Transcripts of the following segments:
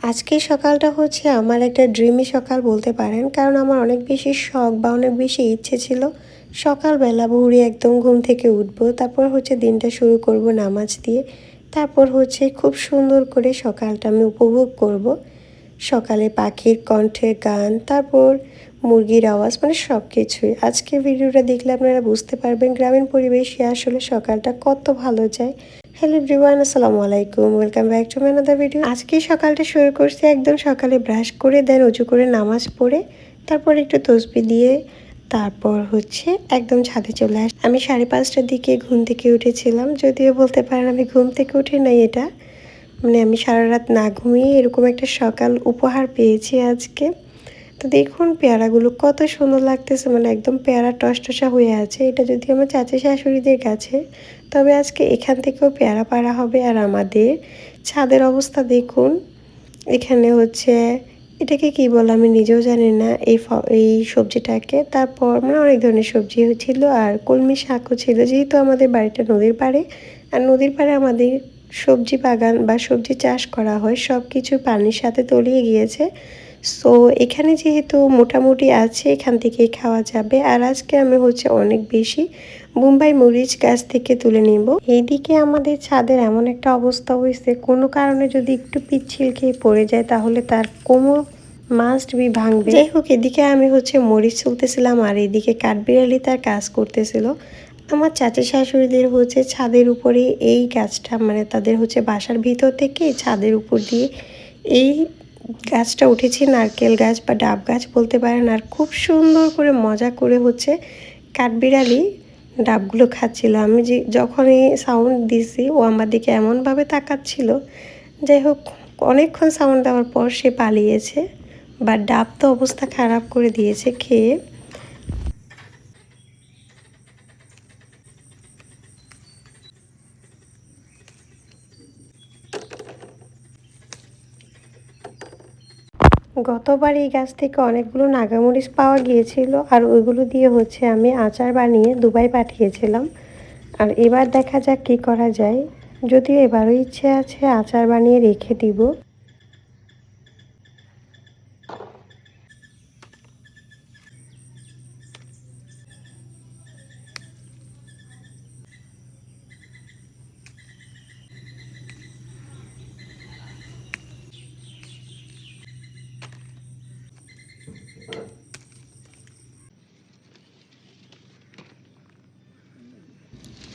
আজকের সকালটা হচ্ছে আমার একটা ড্রিমি সকাল বলতে পারেন। কারণ আমার অনেক বেশি শখ বা অনেক বেশি ইচ্ছে ছিল সকালবেলা ভোরে একদম ঘুম থেকে উঠবো, তারপর হচ্ছে দিনটা শুরু করব নামাজ দিয়ে, তারপর হচ্ছে খুব সুন্দর করে সকালটা আমি উপভোগ করব। সকালে পাখির কণ্ঠে গান, তারপর মুরগির আওয়াজ, মানে সব কিছুই। আজকের ভিডিওটা দেখলে আপনারা বুঝতে পারবেন গ্রামীণ পরিবেশে আসলে সকালটা কত ভালো যায়। হ্যালো এভরিওয়ান, আসসালামু আলাইকুম, welcome back to my another video. আজকে সকালটা শুরু করছি একদম সকালে ব্রাশ করে, দেন উঁচু করে নামাজ পড়ে, তারপর একটু তসবিহ দিয়ে তারপর হচ্ছে একদম ছাদে চলে আসি। আমি 5:30টার দিকে ঘুম থেকে উঠেছিলাম, যদিও বলতে পারেন আমি ঘুম থেকে উঠে নাই, এটা মানে আমি সারা রাত না ঘুমিয়ে এরকম একটা সকাল উপহার পেয়েছি আজকে। তো দেখুন পেয়ারাগুলো কত সুন্দর লাগতেছে, মানে একদম পেয়ারা টসটসা হয়ে আছে। এটা যদি আমার চাচি শাশুড়িদের কাছে, তবে আজকে এখান থেকেও পেয়ারা পাড়া হবে। আর আমাদের ছাদের অবস্থা দেখুন, এখানে হচ্ছে এটাকে কি বলে আমি নিজেও জানি না, এই সবজিটাকে। তারপর মানে অনেক ধরনের সবজি ছিল আর কলমি শাকও ছিল, যেহেতু আমাদের বাড়িটা নদীর পাড়ে, আর নদীর পাড়ে আমাদের সবজি বাগান বা সবজি চাষ করা হয়, সব কিছু পানির সাথে তলিয়ে গিয়েছে। সো এখানে যেহেতু মোটামুটি আছে, এখান থেকেই খাওয়া যাবে। আর আজকে আমি হচ্ছে অনেক বেশি বোম্বাই মরিচ গাছ থেকে তুলে নিব। এইদিকে আমাদের ছাদের এমন একটা অবস্থা হয়েছে, কোনো কারণে যদি একটু পিচ্ছিল খেয়ে পড়ে যায় তাহলে তার কোমর মাস্ট বি ভাঙবে। যাই হোক, এদিকে আমি হচ্ছে মরিচ তুলতেছিলাম আর এইদিকে কাঠবিড়ালি তার কাজ করতেছিল। আমার চাচা শাশুড়িদের হচ্ছে ছাদের উপরে এই গাছটা, মানে তাদের হচ্ছে বাসার ভিতর থেকে ছাদের উপর দিয়ে এই গাছটা উঠেছে, নারকেল গাছ বা ডাব গাছ বলতে পারেন। আর খুব সুন্দর করে মজা করে হচ্ছে কাঠবিড়ালি ডাবগুলো খাচ্ছিল। আমি যখনই সাউন্ড দিছি ও আমার দিকে এমনভাবে তাকাচ্ছিল। যাই হোক, অনেকক্ষণ সাউন্ড দেওয়ার পর সে পালিয়েছে, বা ডাব তো অবস্থা খারাপ করে দিয়েছে খেয়ে। গতবার এই গাছ থেকে অনেকগুলো নাগামরিচ পাওয়া গিয়েছিল, আর ওইগুলো দিয়ে হচ্ছে আমি আচার বানিয়ে দুবাই পাঠিয়েছিলাম। আর এবার দেখা যাক কী করা যায়, যদিও এবারও ইচ্ছে আছে আচার বানিয়ে রেখে দিব।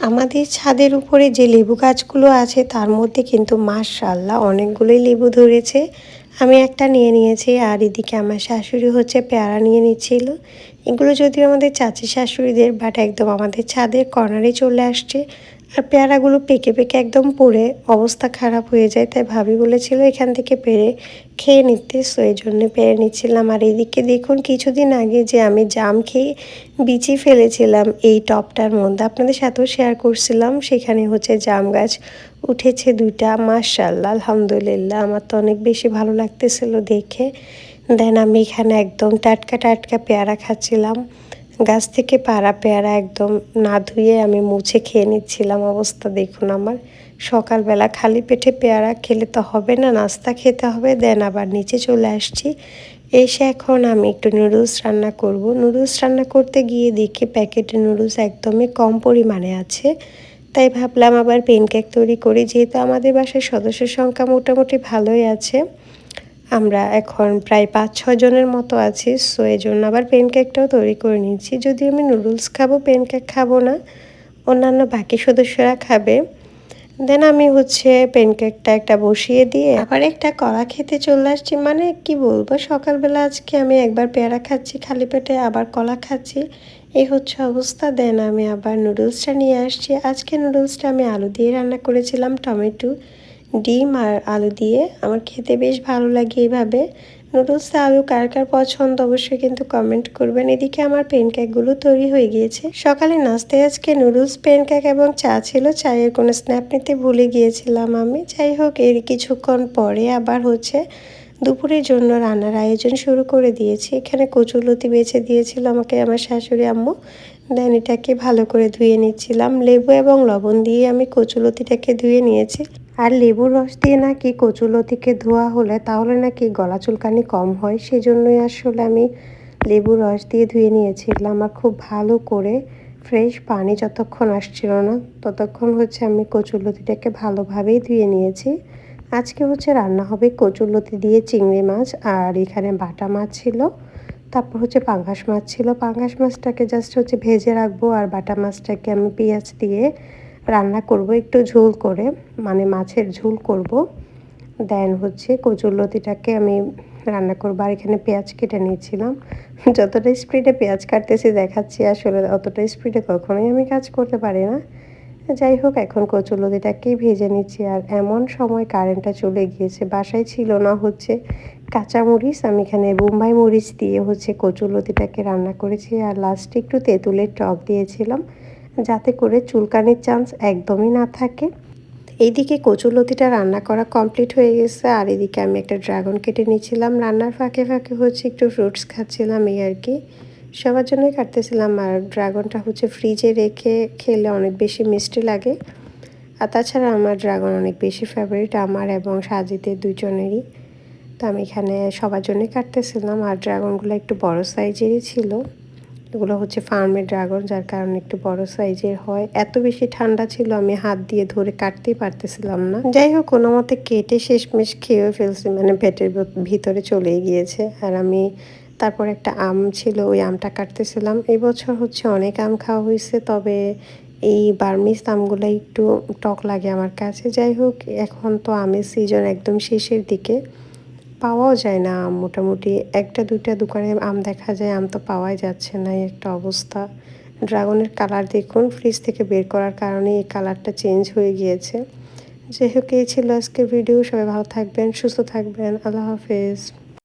আমাদের ছাদের উপরে যে লেবু গাছগুলো আছে তার মধ্যে কিন্তু মাশাআল্লাহ অনেকগুলোই লেবু ধরেছে। আমি একটা নিয়ে নিয়েছি, আর এদিকে আমার শাশুড়ি হচ্ছে পেয়ারা নিয়ে নিচ্ছিল। এগুলো যদিও আমাদের চাচি শাশুড়িদের, বাট একদম আমাদের ছাদের কর্নারে চলে আসছে। আর পেয়ারাগুলো পেকে পেকে একদম পড়ে অবস্থা খারাপ হয়ে যায়, তাই ভাবি বলেছিল এখান থেকে পেরে খেয়ে নিতে, সো এই জন্য পেরে নিচ্ছিলাম। আর এদিকে দেখুন, কিছুদিন আগে যে আমি জাম খেয়ে বিচি ফেলেছিলাম এই টবটার মধ্যে, আপনাদের সাথেও শেয়ার করছিলাম, সেখানে হচ্ছে জাম গাছ উঠেছে 2টা। মাশাআল্লাহ, আলহামদুলিল্লাহ, আমার তো অনেক বেশি ভালো লাগতেছিল দেখে। দেন আমি এখানে একদম টাটকা টাটকা পেয়ারা খাচ্ছিলাম, গাছ থেকে পাড়া পেয়ারা, একদম না ধুয়ে আমি মুছে খেয়ে নিচ্ছিলাম। অবস্থা দেখুন আমার, সকালবেলা খালি পেটে পেয়ারা খেলে তো হবে না, নাস্তা খেতে হবে। দেন আবার নিচে চলে আসছি, এসে এখন আমি একটু নুডলস রান্না করব। নুডলস রান্না করতে গিয়ে দেখি প্যাকেটের নুডলস একদমই কম পরিমাণে আছে, তাই ভাবলাম আবার প্যানকেক তৈরি করি। যেহেতু আমাদের বাসায় সদস্য সংখ্যা মোটামুটি ভালোই আছে, আমরা এখন প্রায় 5-6 জনের মতো আছি, সো এই জন্য আবার প্যানকেকটাও তৈরি করে নিচ্ছি। যদি আমি নুডলস খাবো, প্যানকেক খাবো না, অন্যান্য বাকি সদস্যরা খাবে। দেন আমি হচ্ছে প্যানকেকটা একটা বসিয়ে দিয়ে আবার একটা কলা খেতে চলে আসছি। মানে কি বলবো, সকালবেলা আজকে আমি একবার পেয়ারা খাচ্ছি খালি পেটে, আবার কলা খাচ্ছি, এই হচ্ছে অবস্থা। দেন আমি আবার নুডলসটা নিয়ে আসছি। আজকে নুডলসটা আমি আলু দিয়ে রান্না করেছিলাম, টমেটো, ডিম আর আলু দিয়ে। আমার খেতে বেশ ভালো লাগে এইভাবে নুডলস। আলু কার কার পছন্দ অবশ্যই কিন্তু কমেন্ট করবেন। এদিকে আমার প্যানকেকগুলো তৈরি হয়ে গিয়েছে। সকালে নাস্তায় আজকে নুডলস, প্যানকেক এবং চা ছিল। চায়ের কোনো স্ন্যাপ নিতে ভুলে গিয়েছিলাম আমি। যাই হোক, এর কিছুক্ষণ পরে আবার হচ্ছে দুপুরের জন্য রান্নার আয়োজন শুরু করে দিয়েছি। এখানে কচুরলতি বেছে দিয়েছিল আমাকে আমার শাশুড়ি আম্মু। দেন এটাকে ভালো করে ধুয়ে নিচ্ছিলাম, লেবু এবং লবণ দিয়ে আমি কচুরলতিটাকে ধুয়ে নিয়েছি। আর লেবুর রস দিয়ে নাকি কচুলতিকে ধোয়া হলে তাহলে নাকি গলা চুলকানি কম হয়, সেজন্যই আসলে আমি লেবুর রস দিয়ে ধুয়ে নিয়েছিলাম। আর খুব ভালো করে ফ্রেশ পানি যতক্ষণ আসছিল না ততক্ষণ হচ্ছে আমি কচুলতিটাকে ভালোভাবেই ধুয়ে নিয়েছি। আজকে হচ্ছে রান্না হবে কচুলতি দিয়ে চিংড়ি মাছ, আর এখানে বাটা মাছ ছিল, তারপর হচ্ছে পাঙ্গাস মাছ ছিল। পাঙ্গাস মাছটাকে জাস্ট হচ্ছে ভেজে রাখবো, আর বাটা মাছটাকে আমি পেঁয়াজ দিয়ে রান্না করব একটু ঝোল করে, মানে মাছের ঝোল করব। দেন হচ্ছে কচুরলতিটাকে আমি রান্না করবো। আর এখানে পেঁয়াজ কেটে নিয়েছিলাম। যতটা স্পিডে পেঁয়াজ কাটতেছি দেখাচ্ছি, আসলে অতটা স্পিডে কখনোই আমি কাজ করতে পারি না। যাই হোক, এখন কচুরলতিটাকেই ভেজে নিচ্ছি। আর এমন সময় কারেন্টটা চলে গিয়েছে, বাসায় ছিল না হচ্ছে কাঁচামরিচ। আমি এখানে বোম্বাই মরিচ দিয়ে হচ্ছে কচুরলতিটাকে রান্না করেছি, আর লাস্টে একটু তেঁতুলের টক দিয়েছিলাম যাতে করে চুলকানির চান্স একদমই না থাকে। এইদিকে কচুরলতিটা রান্না করা কমপ্লিট হয়ে গেছে, আর এদিকে আমি একটা ড্রাগন কেটে নিয়েছিলাম। রান্নার ফাঁকে ফাঁকে হচ্ছে একটু ফ্রুটস খাচ্ছিলাম, এই আর কি। সবার জন্যই কাটতেছিলাম। আর ড্রাগনটা হচ্ছে ফ্রিজে রেখে খেলে অনেক বেশি মিষ্টি লাগে। আর তাছাড়া আমার ড্রাগন অনেক বেশি ফেভারিট, আমার এবং সাজিদের দুজনেরই। তো আমি এখানে সবার জন্যই কাটতেছিলাম। আর ড্রাগনগুলো একটু বড় সাইজেরই ছিল। এগুলো হচ্ছে ফার্মের ড্রাগন, যার কারণে একটু বড় সাইজের হয়। এত বেশি ঠান্ডা ছিল আমি হাত দিয়ে ধরে কাটতেই পারতেছিলাম না। যাই হোক, কোনো মতে কেটে শেষমেশ খেয়েও ফেলছি, মানে পেটের ভিতরে চলেই গিয়েছে। আর আমি তারপর একটা আম ছিল, ওই আমটা কাটতেছিলাম। এই বছর হচ্ছে অনেক আম খাওয়া হয়েছে, তবে এই বার্মিজ আমগুলো একটু টক লাগে আমার কাছে। যাই হোক, এখন তো আমের সিজন একদম শেষের দিকে, পাওয়াও যায় না আম। মোটামুটি একটা দুইটা দোকানে আম দেখা যায়, আম তো পাওয়াই যাচ্ছে না, এই একটা অবস্থা। ড্রাগনের কালার দেখুন, ফ্রিজ থেকে বের করার কারণে এই কালারটা চেঞ্জ হয়ে গিয়েছে। যাই হোক, এই ছিল আজকের ভিডিও। সবাই ভালো থাকবেন, সুস্থ থাকবেন। আল্লাহ হাফেজ।